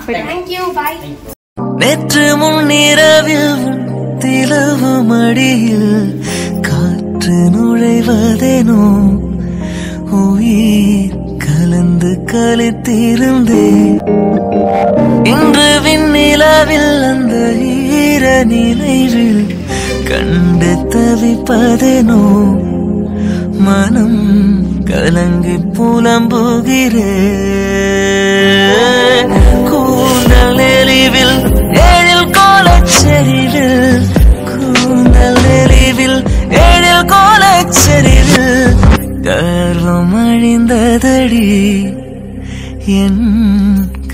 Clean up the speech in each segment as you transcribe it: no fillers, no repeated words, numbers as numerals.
Thank you. Bye. நேற்று முன்னிரவில் திலவு மடியில் காற்று நுழைவதேனோ உயிர் கலந்து கலித்திருந்தே இன்று விண்ணிலவில் அந்த ஈர நினைவில் கண்டு தவிப்பதேனோ மனம் கலங்கி புலம்புகிறே கூந்தல் எரிவில் எழில் கோலச்செறிவில் கூந்தல் எரிவில் எழில் கோலச்செறிவில் கர்வம் அழிந்ததடி என்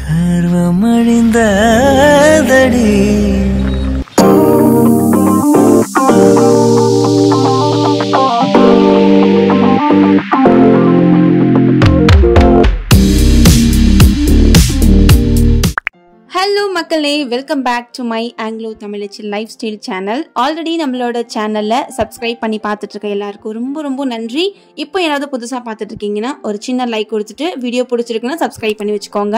கர்வம் அழிந்ததடி ஹலோ மக்களே, welcome back to my Anglo Tamizhachi lifestyle channel. Already நம்மளோட சேனலில் சப்ஸ்கிரைப் பண்ணி பார்த்துட்டு இருக்க எல்லாருக்கும் ரொம்ப ரொம்ப நன்றி. இப்போ யாராவது புதுசாக பார்த்துட்டு இருக்கீங்கன்னா ஒரு சின்ன லைக் கொடுத்துட்டு வீடியோ பிடிச்சிருக்குன்னா சப்ஸ்கிரைப் பண்ணி வச்சுக்கோங்க.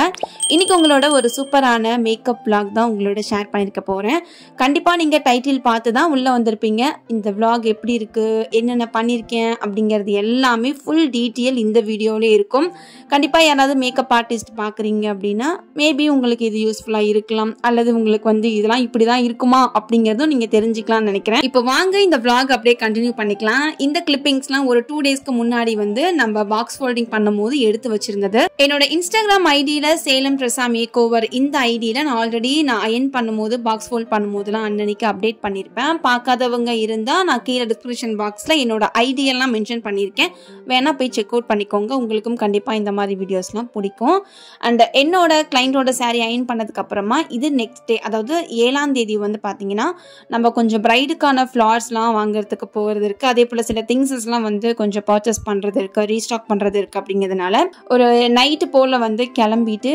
இன்றைக்கி உங்களோட ஒரு சூப்பரான மேக்கப் vlog தான் உங்களோட ஷேர் பண்ணியிருக்க போகிறேன். கண்டிப்பாக நீங்கள் டைட்டில் பார்த்து தான் உள்ளே வந்திருப்பீங்க. இந்த vlog எப்படி இருக்குது, என்னென்ன பண்ணியிருக்கேன் அப்படிங்கிறது எல்லாமே ஃபுல் டீட்டெயில் இந்த வீடியோவிலே இருக்கும். கண்டிப்பாக யாராவது மேக்கப் ஆர்டிஸ்ட் பார்க்குறீங்க அப்படின்னா மேபி உங்களுக்கு இது யூஸ்ஃபுல்லாக இருக்கலாம், அல்லது உங்களுக்கு வந்து இதெல்லாம் இப்படிதான் இருக்குமா அப்படிங்கறதும் நீங்க தெரிஞ்சுக்கலாம்னு நினைக்கிறேன். இப்போ வாங்க இந்த vlog அப்படியே கண்டினியூ பண்ணிக்கலாம். இந்த கிளிப்பிங்ஸ்லாம் ஒரு 2 டேஸ்க்கு முன்னாடி வந்து நம்ம பாக்ஸ் ஃபோல்டிங் பண்ணும்போது எடுத்து வச்சிருந்தது. என்னோட இன்ஸ்டாகிராம் ஐடியில சேலம் பிரசா மேக் ஓவர் இந்த ஐடியில நான் ஆல்ரெடி அயன் பண்ணும்போது பாக்ஸ் ஃபோல்ட் பண்ணும்போதுலாம் அன்னைக்கு அப்டேட் பண்ணியிருப்பேன். பார்க்காதவங்க இருந்தா நான் கீழே டிஸ்கிரிப்ஷன் பாக்ஸ்ல என்னோட ஐடியெல்லாம் மென்ஷன் பண்ணியிருக்கேன், வேணா போய் செக் அவுட் பண்ணிக்கோங்க. உங்களுக்கும் கண்டிப்பா இந்த மாதிரி வீடியோஸ்லாம் பிடிக்கும். அண்ட் என்னோட கிளைண்டோட சாரி அயன் பண்ணதுக்கு அப்புறமா இது நெக்ஸ்ட் டே, அதாவது 7ஆம் தேதி வந்து பார்த்தீங்கன்னா நம்ம கொஞ்சம் பிரைடுக்கான ஃப்ளார்ஸ்லாம் வாங்குறதுக்கு போகிறது இருக்குது. அதே போல் சில திங்ஸஸ்லாம் வந்து கொஞ்சம் பர்ச்சேஸ் பண்ணுறது இருக்குது, ரீஸ்டாக் பண்ணுறது இருக்குது. அப்படிங்கிறதுனால ஒரு நைட்டு போல் வந்து கிளம்பிட்டு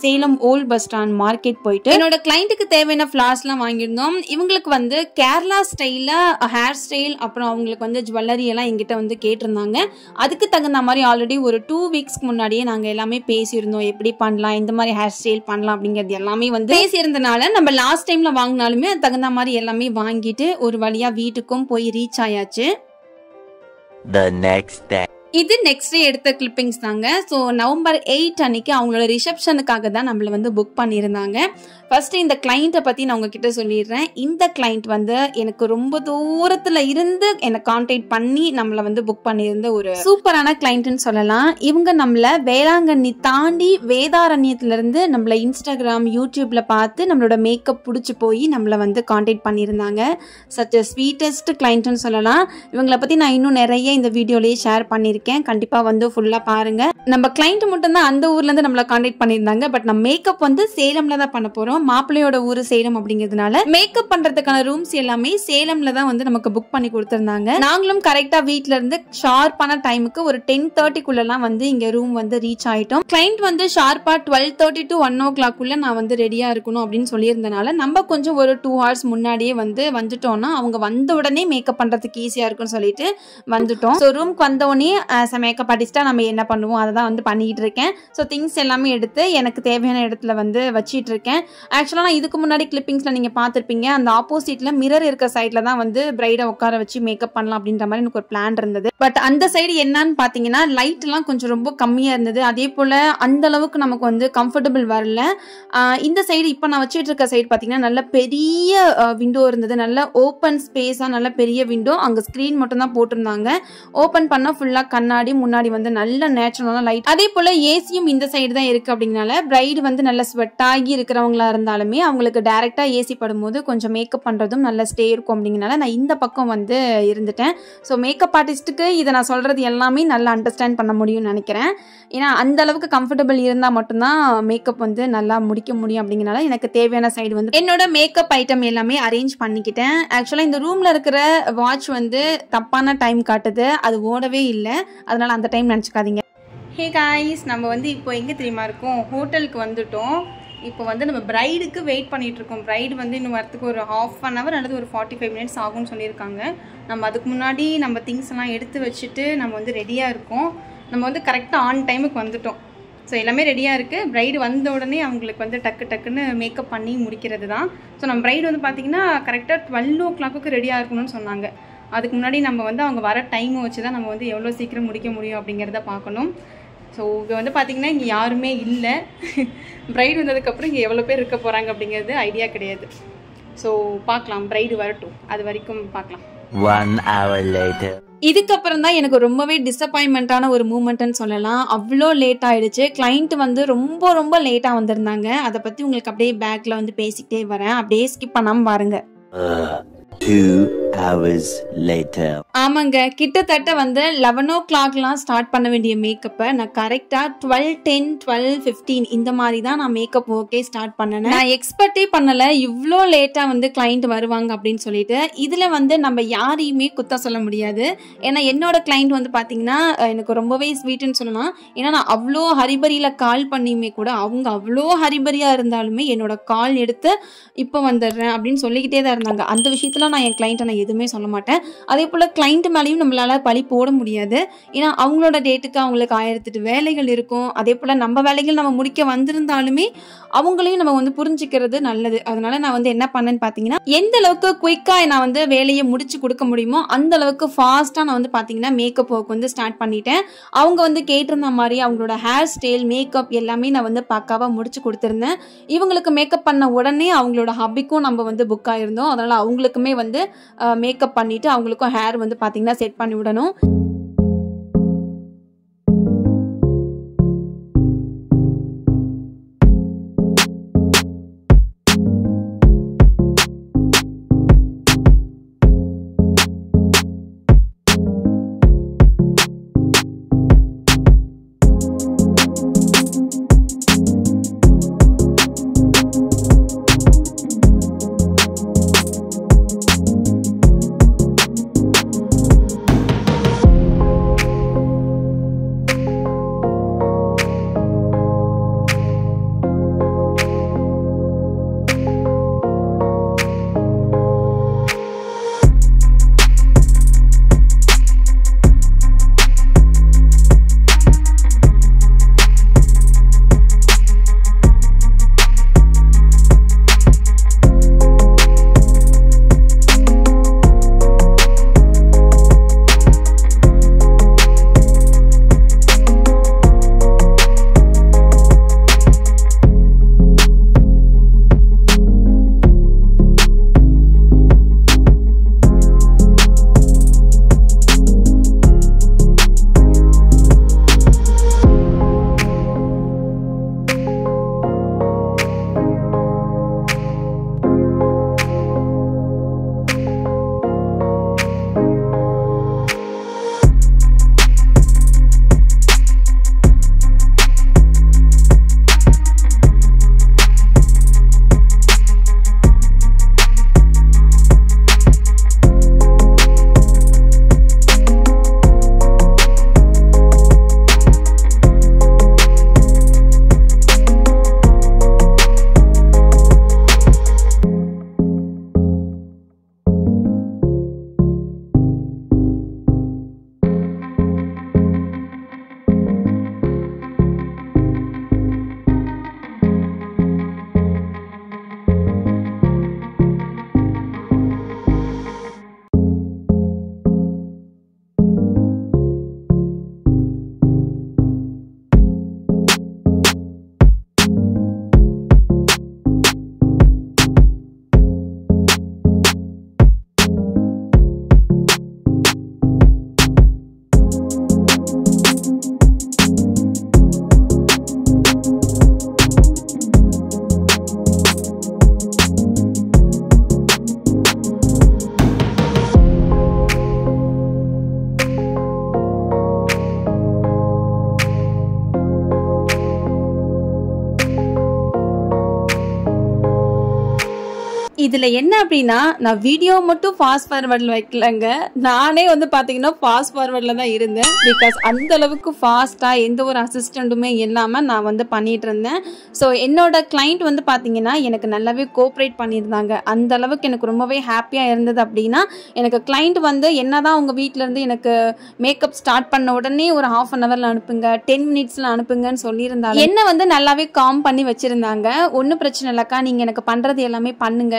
Salem old bus stand market போயிட்டு என்னோட கிளைண்ட்டுக்கு தேவையான ஃப்ளார்ஸ்லாம் வாங்கியிருந்தோம். இவங்களுக்கு வந்து கேரளா ஸ்டைலில் ஹேர் ஸ்டைல், அப்புறம் அவங்களுக்கு வந்து ஜுவல்லரி எல்லாம் எங்கிட்ட வந்து கேட்டிருந்தாங்க. அதுக்கு தகுந்த மாதிரி ஆல்ரெடி ஒரு 2 வீக்ஸ்க்கு முன்னாடியே நாங்கள் எல்லாமே பேசியிருந்தோம், எப்படி பண்ணலாம், இந்த மாதிரி ஹேர் ஸ்டைல் பண்ணலாம் அப்படிங்கிறது எல்லாமே வந்து பேசியிருந்தனால நம்ம லாஸ்ட் டைம்ல வாங்கினாலுமே தகுந்த மாதிரி எல்லாமே வாங்கிட்டு ஒரு வழியா வீட்டுக்கும் போய் ரீச் ஆயாச்சு. இது நெக்ஸ்ட் டே எடுத்த கிளிப்பிங்ஸ் தாங்க. ஸோ நவம்பர் 8 அன்னைக்கு அவங்களோட ரிசப்ஷனுக்காக தான் நம்மளை வந்து புக் பண்ணியிருந்தாங்க. ஃபர்ஸ்ட் இந்த கிளைண்ட்டை பற்றி நான் உங்ககிட்ட சொல்லிடுறேன். இந்த கிளைண்ட் வந்து எனக்கு ரொம்ப தூரத்தில் இருந்து என்னை கான்டாக்ட் பண்ணி நம்மளை வந்து புக் பண்ணியிருந்த ஒரு சூப்பரான கிளைண்ட்னு சொல்லலாம். இவங்க நம்மளை வேளாங்கண்ணி தாண்டி வேதாரண்யத்திலிருந்து நம்மளை இன்ஸ்டாகிராம் யூடியூப்ல பார்த்து நம்மளோட மேக்கப் பிடிச்சி போய் நம்மளை வந்து கான்டாக்ட் பண்ணியிருந்தாங்க. சச் அ ஸ்வீட்டஸ்ட் கிளைண்ட்னு சொல்லலாம். இவங்களை பற்றி நான் இன்னும் நிறைய இந்த வீடியோலேயே ஷேர் பண்ணியிருக்கேன், கண்டிப்பா வந்து ஃபுல்லா பாருங்க. நம்ம கிளைண்ட் மட்டும் தான் அந்த ஊர்ல இருந்து நம்மள கான்டாக்ட் பண்ணியிருந்தாங்க. பட் நம்ம மேக்கப் வந்து சேலம்ல தான் பண்ண போறோம். மாப்பிள்ளையோட ஊரு சேலம் அப்படிங்கிறதுனால மேக்கப் பண்றதுக்கான ரூம்ஸ் எல்லாமே சேலம்ல தான் வந்து நமக்கு புக் பண்ணி கொடுத்திருந்தாங்க. நாங்களும் கரெக்டா வீட்ல இருந்து ஷார்ப்பான டைமுக்கு ஒரு 10:30 வந்து இங்க ரூம் வந்து ரீச் ஆயிட்டோம். கிளைண்ட் வந்து ஷார்ப்பா 12:30 to 1 o'clock நான் வந்து ரெடியா இருக்கணும் அப்படின்னு சொல்லியிருந்தனால நம்ம கொஞ்சம் ஒரு 2 hours முன்னாடியே வந்து வந்துட்டோம்னா அவங்க வந்த உடனே மேக்கப் பண்றதுக்கு ஈஸியா இருக்கும்னு சொல்லிட்டு வந்துட்டோம். ஸோ ரூம்க்கு வந்த உடனே மேக்கப் ஆர்டிஸ்டா நம்ம என்ன பண்ணுவோம் அதை தான் வந்து பண்ணிட்டு இருக்கேன். ஸோ திங்ஸ் எல்லாமே எடுத்து எனக்கு தேவையான இடத்துல வந்து வச்சிட்டு இருக்கேன். ஆக்சுவலாக நான் இதுக்கு முன்னாடி கிளிப்பிங்ஸ்ல நீங்க பார்த்துருப்பீங்க, அந்த ஆப்போசிட்ல மிரர் இருக்க சைட்ல தான் வந்து பிரைடை உட்கார வச்சு மேக்கப் பண்ணலாம் அப்படின்ற மாதிரி எனக்கு ஒரு பிளான் இருந்தது. பட் அந்த சைடு என்னன்னு பாத்தீங்கன்னா லைட் எல்லாம் கொஞ்சம் ரொம்ப கம்மியா இருந்தது. அதே போல அந்த அளவுக்கு நமக்கு வந்து கம்ஃபர்டபுள் வரல. இந்த சைடு இப்போ நான் வச்சுட்டு இருக்க சைடு பாத்தீங்கன்னா நல்ல பெரிய விண்டோ இருந்தது, நல்ல ஓப்பன் ஸ்பேஸா நல்ல பெரிய விண்டோ. அங்க ஸ்கிரீன் மட்டும் தான் போட்டிருந்தாங்க. ஓப்பன் பண்ணா ஃபுல்லா கண்ணாடி, முன்னாடி வந்து நல்ல நேச்சுரலான லைட். அதே போல ஏசியும் இந்த சைடு தான் இருக்கு. அப்படிங்கனால பிரைடு வந்து நல்ல ஸ்வெட் ஆகி இருக்கிறவங்களா இருந்தாலுமே அவங்களுக்கு டைரக்டா ஏசி படும்போது கொஞ்சம் மேக்கப் பண்றதும் நல்ல ஸ்டே இருக்கும். அப்படிங்கனால நான் இந்த பக்கம் வந்து இருந்துட்டேன். ஸோ மேக்கப் ஆர்டிஸ்ட்டுக்கு இதை நான் சொல்றது எல்லாமே நல்லா அண்டர்ஸ்டாண்ட் பண்ண முடியும்னு நினைக்கிறேன். ஏன்னா அந்த அளவுக்கு கம்ஃபர்டபுள் இருந்தால் மட்டும்தான் மேக்கப் வந்து நல்லா முடிக்க முடியும். அப்படிங்கனால எனக்கு தேவையான சைடு வந்து என்னோட மேக்கப் ஐட்டம் எல்லாமே அரேஞ்ச் பண்ணிக்கிட்டேன். ஆக்சுவலாக இந்த ரூம்ல இருக்கிற வாட்ச் வந்து தப்பான டைம் காட்டுது, அது ஓடவே இல்லை, அதனால அந்த டைம் நினச்சிக்காதீங்க. ஹே காய்ஸ், நம்ம வந்து இப்போ எங்கே தெரியுமா இருக்கோம், ஹோட்டலுக்கு வந்துட்டோம். இப்போ வந்து நம்ம பிரைடுக்கு வெயிட் பண்ணிட்டு இருக்கோம். பிரைடு வந்து இன்னும் வரத்துக்கு ஒரு 1/2 hour அல்லது ஒரு 45 minutes ஆகும்னு சொல்லியிருக்காங்க. நம்ம அதுக்கு முன்னாடி நம்ம திங்ஸ் எல்லாம் எடுத்து வச்சுட்டு நம்ம வந்து ரெடியாக இருக்கோம். நம்ம வந்து கரெக்டாக ஆன் டைமுக்கு வந்துட்டோம். ஸோ எல்லாமே ரெடியாக இருக்குது. ப்ரைடு வந்த உடனே அவங்களுக்கு வந்து டக்குன்னு மேக்கப் பண்ணி முடிக்கிறது தான். ஸோ நம்ம ப்ரைடு வந்து பார்த்திங்கன்னா கரெக்டாக 12 o'clock ரெடியாக இருக்கணும்னு சொன்னாங்க. அதுக்கு முன்னாடி நம்ம வந்து அவங்க வர டைமை வச்சு தான் நம்ம வந்து எவ்வளோ சீக்கிரம் முடிக்க முடியும் அப்படிங்கிறத பார்க்கணும். ஸோ இங்கே வந்து பார்த்திங்கன்னா இங்கே யாருமே இல்லை. ப்ரைடு வந்ததுக்கப்புறம் இங்கே எவ்வளோ பேர் இருக்க போகிறாங்க அப்படிங்கிறது ஐடியா கிடையாது. ஸோ பார்க்கலாம், ப்ரைடு வரட்டும், அது வரைக்கும் பார்க்கலாம். 1 hour later. இதுக்கப்புறம் தான் எனக்கு ரொம்பவே டிசப்பாயின்மெண்ட்டான ஒரு மூமெண்ட்னு சொல்லலாம். அவ்வளோ லேட் ஆகிடுச்சு. கிளைண்ட் வந்து ரொம்ப லேட்டாக வந்திருந்தாங்க. அதை பற்றி உங்களுக்கு அப்படியே பேக்கில் வந்து பேசிக்கிட்டே வரேன், அப்படியே ஸ்கிப் பண்ணாமல் பாருங்கள். 2 hours later. ஆமாங்க, கிட்டத்தட்ட வந்து 11 o'clockலாம் ஸ்டார்ட் பண்ண வேண்டிய மேக்கப்பை நான் கரெக்டாக 12:10 12:15 இந்த மாதிரி தான் நான் மேக்கப் ஓகே ஸ்டார்ட் பண்ணேன். நான் எக்ஸ்பெக்டே பண்ணலை இவ்வளோ லேட்டாக வந்து கிளைண்ட் வருவாங்க அப்படின்னு சொல்லிட்டு. இதில் வந்து நம்ம யாரையுமே குத்த சொல்ல முடியாது. ஏன்னா என்னோட கிளைண்ட் வந்து பார்த்தீங்கன்னா எனக்கு ரொம்பவே ஸ்வீட்டுன்னு சொல்லலாம். ஏன்னா நான் அவ்வளோ ஹரிபரியில் கால் பண்ணியுமே கூட அவங்க அவ்வளோ ஹரிபரியாக இருந்தாலுமே என்னோட கால் எடுத்து இப்போ வந்துடுறேன் அப்படின்னு சொல்லிக்கிட்டே தான் இருந்தாங்க. அந்த விஷயத்தில் நான் என் கிளைண்ட்டை நான் எதுவுமே சொல்ல மாட்டேன். அதே போல் கிளைண்ட் மேலேயும் நம்மளால் பழி போட முடியாது. ஏன்னா அவங்களோட டேட்டுக்கு அவங்களுக்கு 1008 வேலைகள் இருக்கும். அதே போல் நம்ம வேலைகள் நம்ம முடிக்க வந்திருந்தாலுமே அவங்களையும் நம்ம வந்து புரிஞ்சுக்கிறது நல்லது. அதனால நான் வந்து என்ன பண்ணேன்னு பார்த்தீங்கன்னா எந்த அளவுக்கு குயிக்காக நான் வந்து வேலையை முடிச்சு கொடுக்க முடியுமோ அந்த அளவுக்கு ஃபாஸ்ட்டாக நான் வந்து பார்த்தீங்கன்னா மேக்கப் ஒர்க் வந்து ஸ்டார்ட் பண்ணிட்டேன். அவங்க வந்து கேட்டிருந்த மாதிரி அவங்களோட ஹேர் ஸ்டைல் மேக்கப் எல்லாமே நான் வந்து பக்காவாக முடிச்சு கொடுத்துருந்தேன். இவங்களுக்கு மேக்கப் பண்ண உடனே அவங்களோட ஹபிக்கும் நம்ம வந்து புக் ஆயிருந்தோம். அதனால் அவங்களுக்குமே வந்து மேக்கப் பண்ணிவிட்டு அவங்களுக்கும் ஹேர் வந்து பார்த்தீங்கன்னா செட் பண்ணி விடணும். இதுல என்ன அப்படின்னா நான் வீடியோ மட்டும் ஃபாஸ்ட் ஃபார்வர்ட்ல வைக்கலங்க, நானே வந்து பாத்தீங்கன்னா ஃபாஸ்ட் ஃபார்வர்ட்ல தான் இருந்தேன். பிகாஸ் அந்த அளவுக்கு ஃபாஸ்டா எந்த ஒரு அசிஸ்டண்ட்டுமே இல்லாம நான் வந்து பண்ணிட்டு இருந்தேன். ஸோ என்னோட கிளைண்ட் வந்து பாத்தீங்கன்னா எனக்கு நல்லாவே கோஆப்ரேட் பண்ணியிருந்தாங்க. அந்த அளவுக்கு எனக்கு ரொம்பவே ஹாப்பியா இருந்தது. அப்படின்னா எனக்கு கிளைண்ட் வந்து என்னதான் அவங்க வீட்டில இருந்து எனக்கு மேக்கப் ஸ்டார்ட் பண்ண உடனே ஒரு 1/2 hourல அனுப்புங்க, 10 minutesல அனுப்புங்கன்னு சொல்லியிருந்தாங்க. என்ன வந்து நல்லாவே காம் பண்ணி வச்சிருந்தாங்க. ஒன்றும் பிரச்சனை இல்லைக்கா, நீங்க எனக்கு பண்றது எல்லாமே பண்ணுங்க,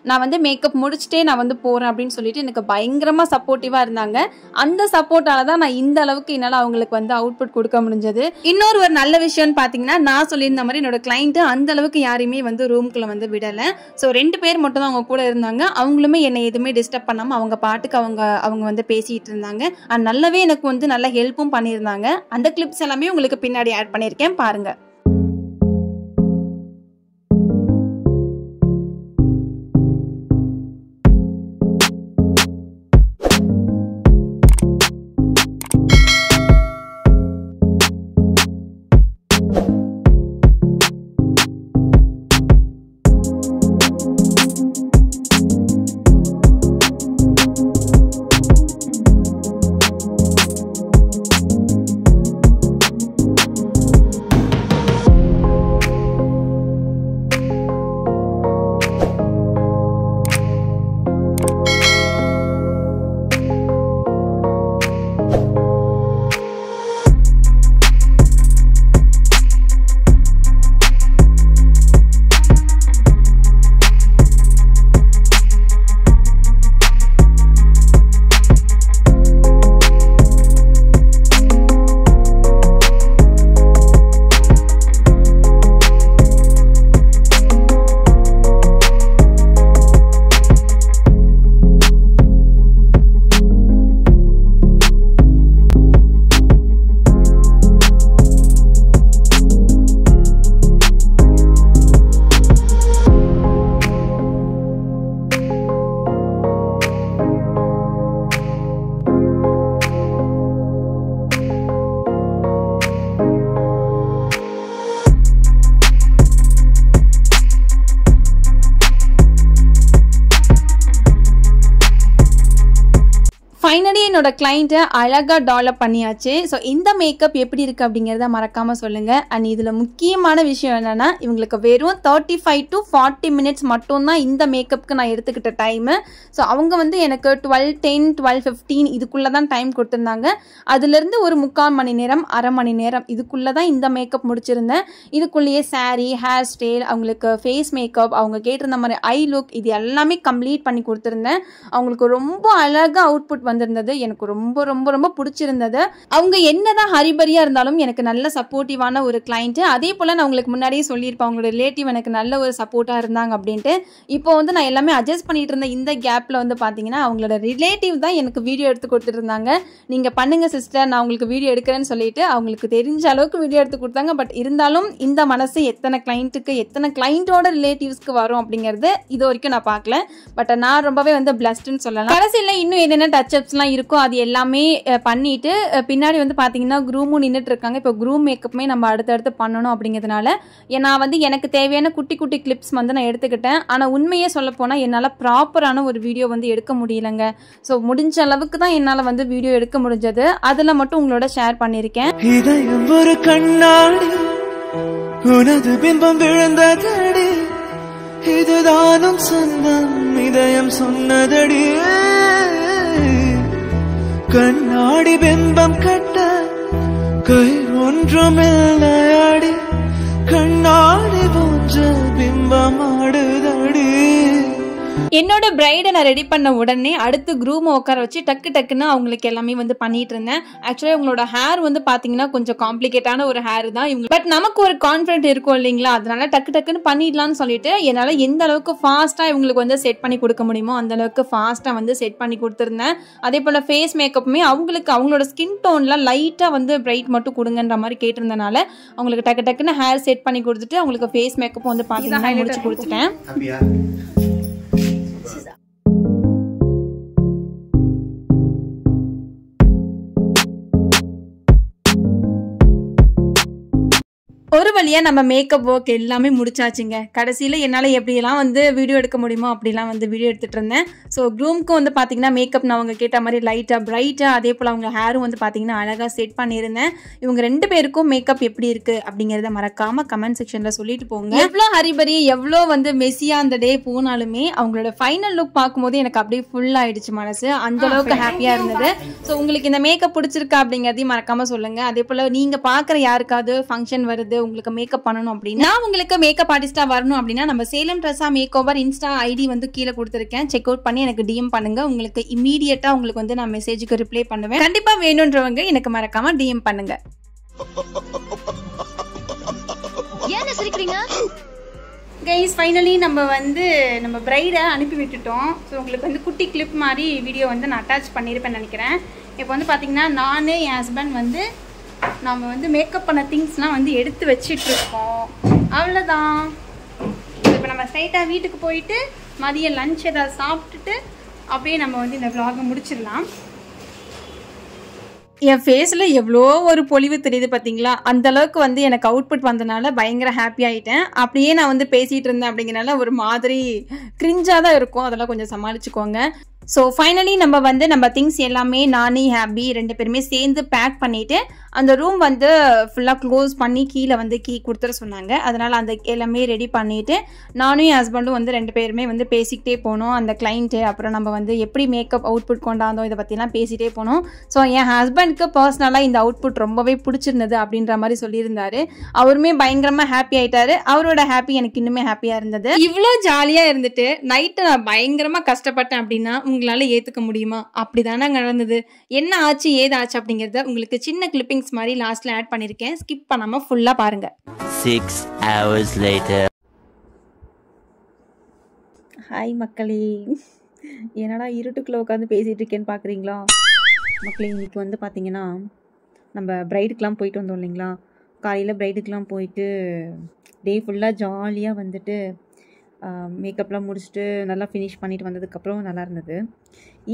நான் வந்து மேக்கப் முடிச்சுட்டே நான் வந்து போறேன் அப்படின்னு சொல்லிட்டு எனக்கு பயங்கரமா சப்போர்ட்டிவா இருந்தாங்க. அந்த சப்போர்ட்டால தான் நான் இந்த அளவுக்கு என்னால் அவங்களுக்கு வந்து அவுட்புட் கொடுக்க முடிஞ்சது. இன்னொரு ஒரு நல்ல விஷயம்னு பார்த்தீங்கன்னா, நான் சொல்லியிருந்த மாதிரி என்னோட கிளைண்ட் அந்த அளவுக்கு யாரையுமே வந்து ரூம்குள்ள வந்து விடலை. ஸோ 2 பேர் மட்டும் தான் அவங்க கூட இருந்தாங்க. அவங்களுமே என்னை எதுவுமே டிஸ்டர்ப் பண்ணாமல் அவங்க பாட்டுக்கு அவங்க வந்து பேசிட்டு இருந்தாங்க. நல்லாவே எனக்கு வந்து நல்ல ஹெல்ப்பும் பண்ணியிருந்தாங்க. அந்த கிளிப்ஸ் எல்லாமே உங்களுக்கு பின்னாடி ஆட் பண்ணியிருக்கேன், பாருங்க. ஃபைனலி என்னோட கிளைண்ட்டை அழகாக டெவலப் பண்ணியாச்சு. ஸோ இந்த மேக்கப் எப்படி இருக்குது அப்படிங்கிறத மறக்காமல் சொல்லுங்கள். அண்ட் இதில் முக்கியமான விஷயம் என்னென்னா, இவங்களுக்கு வெறும் 35 to 40 minutes மட்டும்தான் இந்த மேக்கப்புக்கு நான் எடுத்துக்கிட்ட டைமு. ஸோ அவங்க வந்து எனக்கு 12:10 12:15 இதுக்குள்ளே தான் டைம் கொடுத்துருந்தாங்க. அதுலேருந்து ஒரு 3/4 மணி நேரம், அரை மணி நேரம் இதுக்குள்ளே தான் இந்த மேக்கப் முடிச்சிருந்தேன். இதுக்குள்ளேயே சாரீ, ஹேர் ஸ்டைல், அவங்களுக்கு ஃபேஸ் மேக்கப், அவங்க கேட்டிருந்த மாதிரி ஐ லுக், இது எல்லாமே கம்ப்ளீட் பண்ணி கொடுத்துருந்தேன். அவங்களுக்கு ரொம்ப அழகாக அவுட்புட் வந்திருந்தது. எனக்கு ரொம்ப ரொம்ப ரொம்ப பிடிச்சிருந்தது. அவங்க என்னதான் ஹரிபரியா இருந்தாலும் எனக்கு நல்ல சப்போர்ட்டிவான ஒரு கிளைண்ட். அதே போல நான் உங்களுக்கு முன்னாடியே சொல்லியிருப்பேன், அவங்களோட ரிலேட்டிவ் எனக்கு நல்ல ஒரு சப்போர்ட்டா இருந்தாங்க அப்படின்ட்டு. இப்போ வந்து நான் எல்லாமே அட்ஜஸ்ட் பண்ணிட்டு இருந்த இந்த கேப்ல வந்து பாத்தீங்கன்னா, அவங்களோட ரிலேட்டிவ் தான் எனக்கு வீடியோ எடுத்து கொடுத்துட்டு இருந்தாங்க. நீங்க பண்ணுங்க சிஸ்டர், நான் உங்களுக்கு வீடியோ எடுக்கிறேன்னு சொல்லிட்டு அவங்களுக்கு தெரிஞ்ச அளவுக்கு வீடியோ எடுத்து கொடுத்தாங்க. பட் இருந்தாலும் இந்த மனசு எத்தனை கிளைண்ட்டுக்கு, எத்தனை கிளைண்டோட ரிலேட்டிவ்ஸ்க்கு வரும் அப்படிங்கிறது இது வரைக்கும் நான் பார்க்கல. பட் நான் ரொம்பவே வந்து பிளஸ்ட்னு சொல்லலாம். கடைசியில் இன்னும் என்னென்ன டச்சப்ஸ்லாம் இருக்கோ அது எல்லாமே பண்ணிட்டு பின்னாடி வந்து பார்த்தீங்கன்னா க்ரூமும் நின்றுட்டு இருக்காங்க. இப்போ க்ரூம் மேக்கப்புமே நம்ம அடுத்தடுத்து பண்ணணும் அப்படிங்கிறதுனால நான் வந்து எனக்கு தேவையான குட்டி குட்டி கிளிப்ஸ் வந்து நான் எடுத்துக்கிட்டேன். ஆனால் உண்மையே சொல்ல போனால் என்னால் ப்ராப்பரான ஒரு வீடியோ வந்து எடுக்க முடியலைங்க. ஸோ முடிஞ்ச அளவுக்கு தான் என்னால் வந்து வீடியோ எடுக்க முடிஞ்சது. அதில் மட்டும் உங்களோட ஷேர் பண்ணியிருக்கேன். இதயம் ஒரு கண்ணாடி, உனது பிம்பம் விழுந்ததடி, இதுதானும் சொந்தம் இதயம் சொன்னதடி, கண்ணாடி பிம்பம் கட்ட கை ஒன்றுமில்லையாடி, கண்ணாடி போன்ற பிம்பம் ஆடுதடி. என்னோட பிரைடை நான் ரெடி பண்ண உடனே அடுத்து க்ரூமை உட்கார வச்சு டக்கு டக்குன்னு அவங்களுக்கு எல்லாமே வந்து பண்ணிட்டு இருந்தேன். ஆக்சுவலி உங்களோட ஹேர் வந்து பார்த்தீங்கன்னா கொஞ்சம் காம்ப்ளிகேட்டான ஒரு ஹேர் தான் இவங்க. பட் நமக்கு ஒரு கான்ஃபிடென்ட் இருக்கும் இல்லைங்களா, அதனால டக்கு டக்குன்னு பண்ணிடலாம்னு சொல்லிட்டு என்னால் எந்த அளவுக்கு ஃபாஸ்ட்டாக இவங்களுக்கு வந்து செட் பண்ணி கொடுக்க முடியுமோ அந்த அளவுக்கு ஃபாஸ்ட்டாக வந்து செட் பண்ணி கொடுத்துருந்தேன். அதே போல் ஃபேஸ் மேக்கப்புமே அவங்களுக்கு அவங்களோட ஸ்கின் டோன்லாம் லைட்டாக வந்து பிரைட் மட்டும் கொடுங்கன்ற மாதிரி கேட்டிருந்தனால அவங்களுக்கு டக்கு டக்குன்னு ஹேர் செட் பண்ணி கொடுத்துட்டு அவங்களுக்கு ஃபேஸ் மேக்கப்பும் வந்து பார்த்தீங்கன்னா முடிச்சு கொடுத்துட்டேன். ஒரு வழியா வழியாக நம்ம மேக்கப் ஒர்க் எல்லாமே முடிச்சாச்சுங்க. கடைசியில் என்னால் எப்படியெல்லாம் வந்து வீடியோ எடுக்க முடியுமோ அப்படிலாம் வந்து வீடியோ எடுத்துகிட்டு இருந்தேன். ஸோ க்ரூம்க்கு வந்து பார்த்தீங்கன்னா மேக்கப் நான் அவங்க கேட்ட மாதிரி லைட்டாக பிரைட்டாக, அதே போல் அவங்க ஹேரும் வந்து பார்த்தீங்கன்னா அழகாக செட் பண்ணியிருந்தேன். இவங்க 2 பேருக்கும் மேக்கப் எப்படி இருக்குது அப்படிங்கிறத மறக்காமல் கமெண்ட் செக்ஷனில் சொல்லிட்டு போங்க. எவ்வளோ ஹரிபரி எவ்வளோ வந்து மெஸ்ஸியாக அந்த டே போனாலுமே அவங்களோட ஃபைனல் லுக் பார்க்கும்போது எனக்கு அப்படியே ஃபுல் ஆயிடுச்சு மனசு. அந்த அளவுக்கு ஹாப்பியாக இருந்தது. ஸோ உங்களுக்கு இந்த மேக்கப் பிடிச்சிருக்கா அப்படிங்கிறதையும் மறக்காமல் சொல்லுங்கள். அதே போல் நீங்கள் பார்க்குற யாருக்காவது ஃபங்க்ஷன் வருது, உங்களுக்கு மேக்கப் பண்ணணும் அப்படின்னா, உங்களுக்கு மேக்கப் ஆர்டிஸ்ட்டாக வரணும் அப்படின்னா நம்ம சேலம் ட்ரெஸ்ஸா மேக் ஓவர் இன்ஸ்டா ஐடி வந்து கீழே கொடுத்துருக்கேன். செக் அவுட் பண்ணி எனக்கு டிஎம் பண்ணுங்க. உங்களுக்கு இமீடியட்டாக உங்களுக்கு வந்து நான் மெசேஜுக்கு ரிப்ளை பண்ணுவேன். கண்டிப்பாக வேணுன்றவங்க எனக்கு மறக்காமல் டிஎம் பண்ணுங்க. ஏன் சிரிக்கிறீங்க? கைஸ் ஃபைனலி நம்ம பிரைடை அனுப்பி விட்டுட்டோம். ஸோ உங்களுக்கு வந்து குட்டி கிளிப் மாதிரி வீடியோ வந்து நான் அட்டாச் பண்ணியிருப்பேன்னு நினைக்கிறேன். இப்போ வந்து பார்த்தீங்கன்னா நான் என் ஹஸ்பண்ட் வந்து நம்ம வந்து மேக்கப் பண்ண திங்ஸ்லாம் வந்து எடுத்து வச்சிட்ருக்கோம். அவ்வளோதான். இப்போ நம்ம ஸ்ட்ரைட்டாக வீட்டுக்கு போயிட்டு மதியம் லஞ்ச் ஏதாவது சாப்பிட்டுட்டு அப்படியே நம்ம வந்து இந்த vlog முடிச்சிடலாம். என் ஃபேஸில் எவ்வளோ ஒரு பொலிவு தெரியுது பார்த்தீங்களா? அந்த அளவுக்கு வந்து எனக்கு அவுட்புட் வந்தனால பயங்கர ஹாப்பி ஆகிட்டேன். அப்படியே நான் வந்து பேசிகிட்டு இருந்தேன் அப்படிங்கிறனால ஒரு மாதிரி கிரிஞ்சாக தான் இருக்கும். அதெல்லாம் கொஞ்சம் சமாளிச்சுக்கோங்க. ஸோ ஃபைனலி நம்ம திங்ஸ் எல்லாமே நானே ஹாப்பி 2 பேருமே சேர்ந்து பேக் பண்ணிவிட்டு அந்த ரூம் வந்து ஃபுல்லாக க்ளோஸ் பண்ணி கீழே வந்து கீ கொடுத்துட சொன்னாங்க. அதனால் அந்த எல்லாமே ரெடி பண்ணிவிட்டு நானும் என் ஹஸ்பண்டும் வந்து 2 பேருமே வந்து பேசிக்கிட்டே போனோம். அந்த கிளைண்ட்டு அப்புறம் நம்ம வந்து எப்படி மேக்கப் அவுட்புட் கொண்டாந்தோம் இதை பற்றிலாம் பேசிகிட்டே போனோம். ஸோ என் ஹஸ்பண்ட்க்கு பர்சனலாக இந்த அவுட்புட் ரொம்பவே பிடிச்சிருந்தது அப்படின்ற மாதிரி சொல்லியிருந்தாரு. அவருமே பயங்கரமாக ஹாப்பி ஆகிட்டாரு. அவரோட ஹாப்பி எனக்கு இன்னுமே ஹாப்பியாக இருந்தது. இவ்வளோ ஜாலியாக இருந்துட்டு நைட்டு நான் பயங்கரமாக கஷ்டப்பட்டேன் அப்படின்னா உங்களால் ஏற்றுக்க முடியுமா? அப்படி தானே நடந்தது. என்ன ஆச்சு ஏதாச்சு அப்படிங்கிறத உங்களுக்கு சின்ன கிளிப்பிங்ஸ் மாதிரி லாஸ்ட்ல ஆட் பண்ணியிருக்கேன். ஸ்கிப் பண்ணாம ஃபுல்லா பாருங்க. 6 hours later. ஹாய் மக்களே, என்னடா இருட்டுக்குள்ள உட்காந்து பேசிட்டு இருக்கேன்னு பார்க்குறீங்களா? மக்களே இன்னைக்கு வந்து பார்த்தீங்கன்னா நம்ம பிரைடுக்கெலாம் போயிட்டு வந்தோம் இல்லைங்களா? காலையில் பிரைடுக்கெலாம் போயிட்டு டே ஃபுல்லாக ஜாலியாக வந்துட்டு மேக்கப்லாம் முடிச்சுட்டு நல்லா ஃபினிஷ் பண்ணிட்டு வந்ததுக்கப்புறம் நல்லா இருந்தது.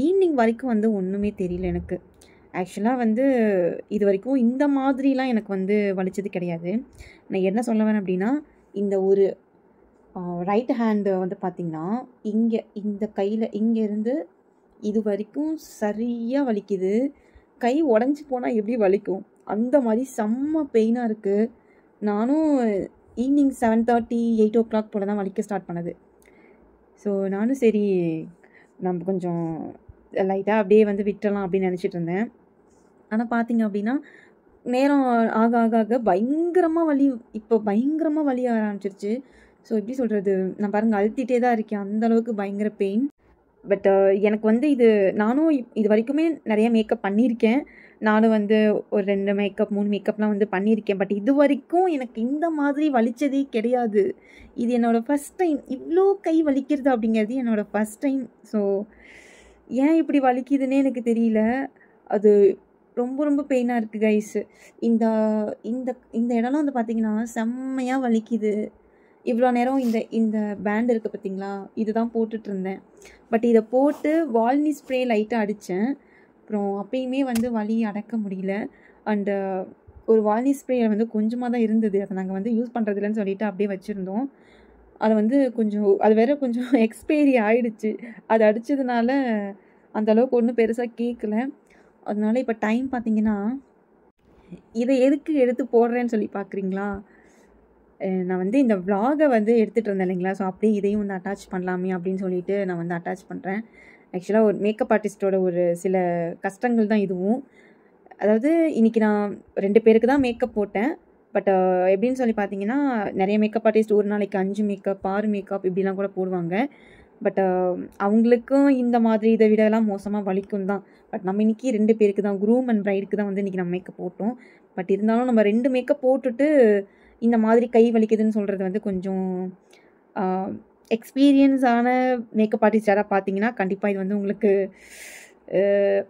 ஈவினிங் வரைக்கும் வந்து ஒன்றுமே தெரியல எனக்கு. ஆக்சுவலாக வந்து இது வரைக்கும் இந்த மாதிரிலாம் எனக்கு வந்து வலிச்சது கிடையாது. நான் என்ன சொல்ல வரேன் அப்படின்னா, இந்த ஒரு ரைட் ஹேண்டு வந்து பார்த்திங்கன்னா இங்கே இந்த கையில் இங்கேருந்து இது வரைக்கும் சரியாக வலிக்குது. கை உடஞ்சி போனால் எப்படி வலிக்கும் அந்த மாதிரி செம்ம பெயினாக இருக்குது. நானும் ஈவினிங் 7:30 8 o'clock போல் தான் வலிக்க ஸ்டார்ட் பண்ணது. ஸோ நானும் சரி நம்ம கொஞ்சம் லைட்டாக அப்படியே வந்து விட்டுறலாம் அப்படின்னு நினச்சிட்டு இருந்தேன். ஆனால் பார்த்தீங்க அப்படின்னா நேரம் ஆக ஆக ஆக பயங்கரமாக வலி, இப்போ பயங்கரமாக வலி ஆரம்பிச்சிருச்சு. ஸோ எப்படி சொல்கிறது, நான் பாருங்கள் அழுத்திட்டே தான் இருக்கேன், அந்தளவுக்கு பயங்கர பெயின். பட் எனக்கு வந்து நானும் இது வரைக்குமே நிறைய மேக்கப் பண்ணியிருக்கேன். நானும் வந்து ஒரு 2 மேக்கப் 3 மேக்கப்லாம் வந்து பண்ணியிருக்கேன். பட் இது வரைக்கும் எனக்கு இந்த மாதிரி வலித்ததே கிடையாது. இது என்னோடய ஃபஸ்ட் டைம். இவ்வளோ கை வலிக்கிறது அப்படிங்கிறது என்னோடய ஃபஸ்ட் டைம். ஸோ ஏன் இப்படி வலிக்குதுன்னே எனக்கு தெரியல. அது ரொம்ப ரொம்ப பெயினாக இருக்குது கைஸ். இந்த இந்த இந்த இடம்லாம் வந்து பார்த்திங்கன்னா செம்மையாக வலிக்குது. இவ்வளோ நேரம் இந்த பேண்ட் இருக்குது பார்த்திங்களா, இதுதான் போட்டுட்ருந்தேன். பட் இதை போட்டு வால்னி ஸ்ப்ரே லைட்டாக அடித்தேன். அப்புறம் அப்பயுமே வந்து வலி அடக்க முடியல. அண்டு ஒரு வால்னி ஸ்ப்ரே வந்து கொஞ்சமாக தான் இருந்தது. அதை நாங்கள் வந்து யூஸ் பண்ணுறதில்லன்னு சொல்லிவிட்டு அப்படியே வச்சுருந்தோம். அதை வந்து அது வேறு கொஞ்சம் எக்ஸ்பைரி ஆகிடுச்சு. அது அடித்ததுனால அந்தளவுக்கு ஒன்றும் பெருசாக கேட்கல. அதனால இப்போ டைம் பார்த்திங்கன்னா இதை எதுக்கு எடுத்து போடுறேன்னு சொல்லி பார்க்குறீங்களா? நான் வந்து இந்த vlog-ஐ வந்து எடுத்துகிட்டு இருந்தேன் இல்லைங்களா? ஸோ அப்படியே இதையும் வந்து அட்டாச் பண்ணலாமே அப்படின்னு சொல்லிட்டு நான் வந்து அட்டாச் பண்ணுறேன். ஆக்சுவலாக ஒரு மேக்கப் ஆர்டிஸ்ட்டோட ஒரு சில கஷ்டங்கள் தான் இதுவும். அதாவது இன்றைக்கி நான் 2 பேருக்கு தான் மேக்கப் போட்டேன். பட் எப்படின்னு சொல்லி பார்த்தீங்கன்னா நிறைய மேக்கப் ஆர்டிஸ்ட் ஒரு நாளைக்கு 5 மேக்கப் 6 மேக்கப் இப்படிலாம் கூட போடுவாங்க. பட் அவங்களுக்கும் இந்த மாதிரி இதை விடலாம் மோசமாக வலிக்கும் தான். பட் நம்ம இன்றைக்கி 2 பேருக்கு தான், க்ரூம் அண்ட் பிரைடுக்கு தான் வந்து இன்றைக்கி நம்ம மேக்கப் போட்டோம். பட் இருந்தாலும் நம்ம 2 மேக்கப் போட்டுட்டு இந்த மாதிரி கை வலிக்குதுன்னு சொல்கிறது வந்து கொஞ்சம் எக்ஸ்பீரியன்ஸான மேக்கப் ஆர்டிஸ்ட் யாராவது பார்த்தீங்கன்னா கண்டிப்பாக இது வந்து உங்களுக்கு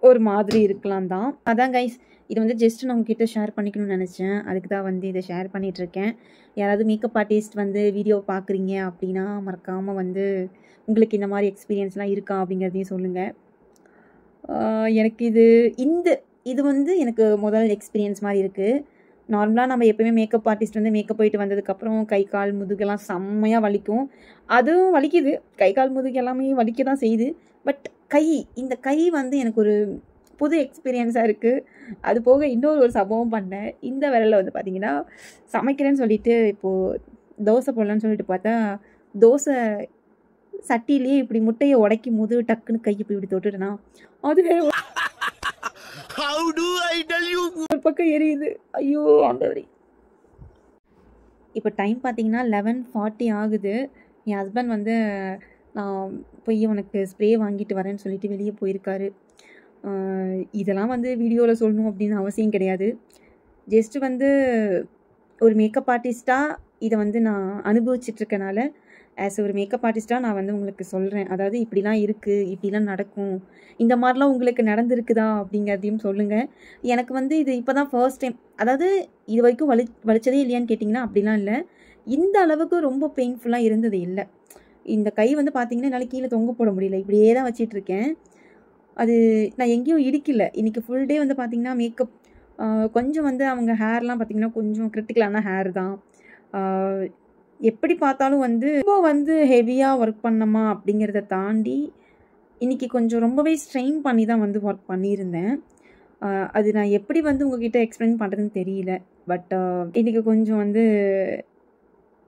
ஒரு மாதிரி இருக்கலாம் தான். அதான் கைஸ், இது வந்து ஜஸ்ட் நான் உங்ககிட்ட ஷேர் பண்ணிக்கணும்னு நினச்சேன். அதுக்கு தான் வந்து இதை ஷேர் பண்ணிகிட்ருக்கேன். யாராவது மேக்கப் ஆர்டிஸ்ட் வந்து வீடியோ பார்க்குறீங்க அப்படின்னா மறக்காமல் வந்து உங்களுக்கு இந்த மாதிரி எக்ஸ்பீரியன்ஸ்லாம் இருக்கா அப்படிங்கிறதையும் சொல்லுங்கள். எனக்கு இது வந்து எனக்கு முதல் எக்ஸ்பீரியன்ஸ் மாதிரி இருக்குது. நார்மலாக நம்ம எப்போயுமே மேக்கப் ஆர்டிஸ்ட் வந்து மேக்கப் போயிட்டு வந்ததுக்கப்புறம் கை கால் முதுகெல்லாம் செம்மையாக வலிக்கும். அதுவும் வலிக்குது, கை கால் முதுகு எல்லாமே வலிக்க தான் செய்யுது. பட் இந்த கை வந்து எனக்கு ஒரு புது எக்ஸ்பீரியன்ஸாக இருக்குது. அது போக இன்னொரு சம்பவம் பண்ணேன். இந்த வேலையில் வந்து பார்த்திங்கன்னா சமைக்கிறேன்னு சொல்லிட்டு இப்போது தோசை போடலான்னு சொல்லிட்டு பார்த்தா தோசை சட்டிலேயே இப்படி முட்டையை உடைக்கும் போது டக்குன்னு கையை போய் இப்படி தொட்டுட்டேனா, அது வேற ஒரு பக்கம் எரியுது. ஐயோ ஆண்டவரே. இப்போ டைம் பார்த்தீங்கன்னா 11:40 ஆகுது. என் ஹஸ்பண்ட் வந்து நான் போய் உனக்கு ஸ்ப்ரே வாங்கிட்டு வரேன்னு சொல்லிட்டு வெளியே போயிருக்காரு. இதெல்லாம் வந்து வீடியோவில் சொல்லணும் அப்படின்னு அவசியம் கிடையாது. ஜஸ்ட்டு வந்து ஒரு மேக்கப் ஆர்டிஸ்ட்டாக இதை வந்து நான் அனுபவிச்சிட்ருக்கனால ஆஸ் ஒரு மேக்கப் ஆர்டிஸ்ட்டாக நான் வந்து உங்களுக்கு சொல்கிறேன். அதாவது இப்படிலாம் இருக்குது, இப்படிலாம் நடக்கும், இந்த மாதிரிலாம் உங்களுக்கு நடந்திருக்குதா அப்படிங்கிறதையும் சொல்லுங்கள். எனக்கு வந்து இது இப்போ தான் ஃபர்ஸ்ட் டைம். அதாவது இது வரைக்கும் வலிச்சதே இல்லையான்னு கேட்டிங்கன்னா அப்படிலாம் இல்லை. இந்த அளவுக்கு ரொம்ப பெயின்ஃபுல்லாக இருந்தது இல்லை. இந்த கை வந்து பார்த்திங்கன்னா என்னால் கீழே தொங்க போட முடியல, இப்படியே தான் வச்சிட்ருக்கேன். அது நான் எங்கேயும் இடிக்கல. இன்றைக்கி ஃபுல் டே வந்து பார்த்திங்கன்னா மேக்கப் கொஞ்சம் வந்து அவங்க ஹேர்லாம் பார்த்திங்கன்னா கொஞ்சம் கிரிட்டிக்கலான ஹேர் தான். எப்படி பார்த்தாலும் வந்து ரொம்ப வந்து ஹெவியாக ஒர்க் பண்ணோமா அப்படிங்கிறத தாண்டி இன்றைக்கி கொஞ்சம் ரொம்பவே ஸ்ட்ரெயின் பண்ணி தான் வந்து ஒர்க் பண்ணியிருந்தேன். அது நான் எப்படி வந்து உங்ககிட்ட எக்ஸ்பிளைன் பண்ணுறதுன்னு தெரியல. பட் இன்றைக்கி கொஞ்சம் வந்து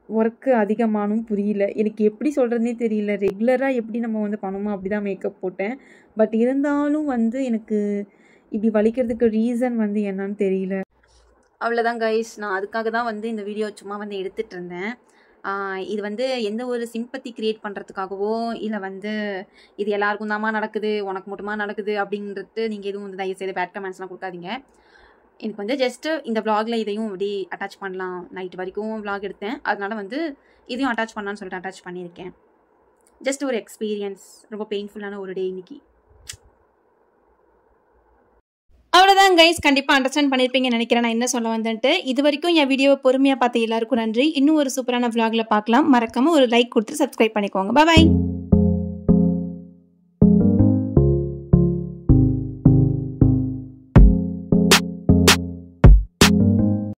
ஒர்க்கு அதிகமானும் புரியல, எனக்கு எப்படி சொல்கிறதுனே தெரியல. ரெகுலராக எப்படி நம்ம வந்து பண்ணணுமோ அப்படி தான் மேக்கப் போட்டேன். பட் இருந்தாலும் வந்து எனக்கு இப்படி வலிக்கிறதுக்கு ரீசன் வந்து என்னன்னு தெரியல. அவ்வளோதான் கைஸ், நான் அதுக்காக தான் வந்து இந்த வீடியோ சும்மா வந்து எடுத்துகிட்டு இருந்தேன். இது வந்து எந்த ஒரு சிம்பத்தி க்ரியேட் பண்ணுறதுக்காகவோ இல்லை வந்து இது எல்லாருக்கும் தாமா நடக்குது, உனக்கு மட்டுமா நடக்குது அப்படின்றது நீங்கள் எதுவும் வந்து தயவுசெய்து பேட் கமெண்ட்ஸ்லாம் கொடுக்காதீங்க. எனக்கு வந்து ஜஸ்ட்டு இந்த விளாகில் இதையும் இப்படி அட்டாச் பண்ணலாம், நைட் வரைக்கும் விளாக் எடுத்தேன், அதனால் வந்து இதையும் அட்டாச் பண்ணலான்னு சொல்லிட்டு அட்டாச் பண்ணியிருக்கேன். ஜஸ்ட் ஒரு எக்ஸ்பீரியன்ஸ், ரொம்ப பெயின்ஃபுல்லான ஒரு டே இன்னைக்கு. அவ்வளோதான் கைஸ், கண்டிப்பாக அண்டர்ஸ்டாண்ட் பண்ணியிருப்பீங்கன்னு நினைக்கிறேன் நான் என்ன சொல்ல வந்துட்டு. இது வரைக்கும் என் வீடியோவை பொறுமையாக பார்த்து எல்லாருக்கும் நன்றி. இன்னும் ஒரு சூப்பரான விளாகில் பார்க்கலாம். மறக்காமல் ஒரு லைக் கொடுத்து சப்ஸ்கிரைப் பண்ணிக்கோங்க. பாய்.